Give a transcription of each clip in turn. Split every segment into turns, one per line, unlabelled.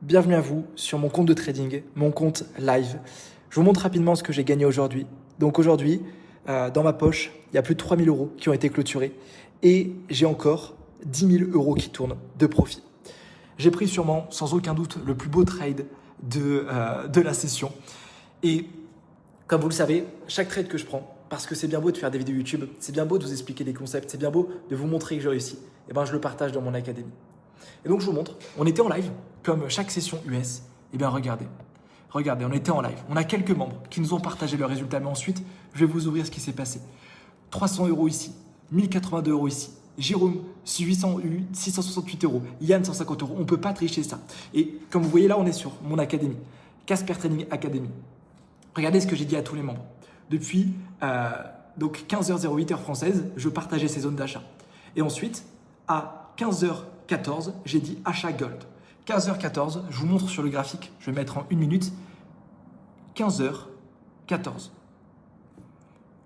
bienvenue à vous sur mon compte de trading, mon compte live. Je vous montre rapidement ce que j'ai gagné aujourd'hui. Donc aujourd'hui, dans ma poche, il y a plus de 3000 euros qui ont été clôturés et j'ai encore 10 000 euros qui tournent de profit. J'ai pris sûrement, sans aucun doute, le plus beau trade de la session. Et comme vous le savez, chaque trade que je prends, parce que c'est bien beau de faire des vidéos YouTube, c'est bien beau de vous expliquer des concepts, c'est bien beau de vous montrer que j'ai réussi, et ben je le partage dans mon académie. Et donc je vous montre, on était en live, comme chaque session US, et bien regardez, on était en live. On a quelques membres qui nous ont partagé leurs résultats, mais ensuite, je vais vous ouvrir ce qui s'est passé. 300 euros ici, 1082 euros ici, Jérôme, 668 euros, Yann, 150 euros. On ne peut pas tricher ça. Et comme vous voyez là, on est sur mon académie, Casper Trading Academy. Regardez ce que j'ai dit à tous les membres. Depuis donc 15h08 heure française, je partageais ces zones d'achat. Et ensuite, à 15h14, j'ai dit achat gold. 15h14, je vous montre sur le graphique, je vais mettre en 1 minute. 15h14.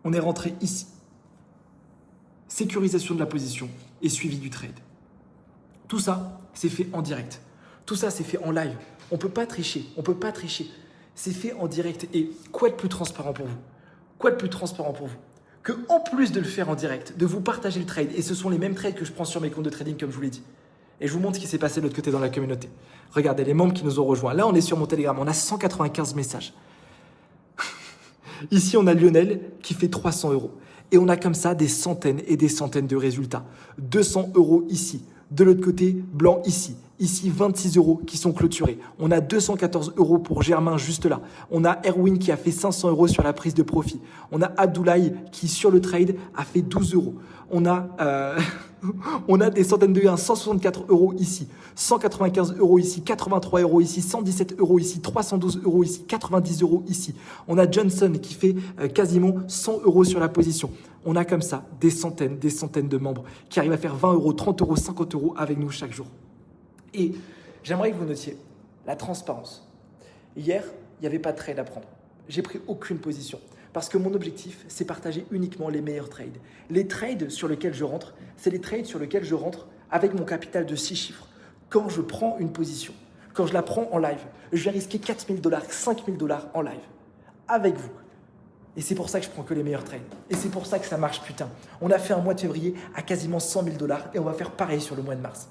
On est rentré ici. Sécurisation de la position et suivi du trade. Tout ça, c'est fait en direct. Tout ça, c'est fait en live. On ne peut pas tricher. On ne peut pas tricher. C'est fait en direct. Et quoi de plus transparent pour vous? Quoi de plus transparent pour vous que, en plus de le faire en direct, de vous partager le trade, et ce sont les mêmes trades que je prends sur mes comptes de trading, comme je vous l'ai dit. Et je vous montre ce qui s'est passé de l'autre côté dans la communauté. Regardez, les membres qui nous ont rejoints. Là, on est sur mon Telegram. On a 195 messages. Ici, on a Lionel qui fait 300 euros. Et on a comme ça des centaines et des centaines de résultats. 200 euros ici. De l'autre côté, blanc ici. Ici, 26 euros qui sont clôturés. On a 214 euros pour Germain juste là. On a Erwin qui a fait 500 euros sur la prise de profit. On a Abdoulaye qui, sur le trade, a fait 12 euros. On a des centaines de gains, 164 euros ici, 195 euros ici, 83 euros ici, 117 euros ici, 312 euros ici, 90 euros ici. On a Johnson qui fait quasiment 100 euros sur la position. On a comme ça des centaines de membres qui arrivent à faire 20 euros, 30 euros, 50 euros avec nous chaque jour. Et j'aimerais que vous notiez la transparence. Hier, il n'y avait pas de trade à prendre. J'ai pris aucune position. Parce que mon objectif, c'est partager uniquement les meilleurs trades. Les trades sur lesquels je rentre, c'est les trades sur lesquels je rentre avec mon capital de 6 chiffres. Quand je prends une position, quand je la prends en live, je vais risquer 4 000 $, 5 000 $ en live, avec vous. Et c'est pour ça que je prends que les meilleurs trades. Et c'est pour ça que ça marche, putain. On a fait un mois de février à quasiment 100 000 $ et on va faire pareil sur le mois de mars.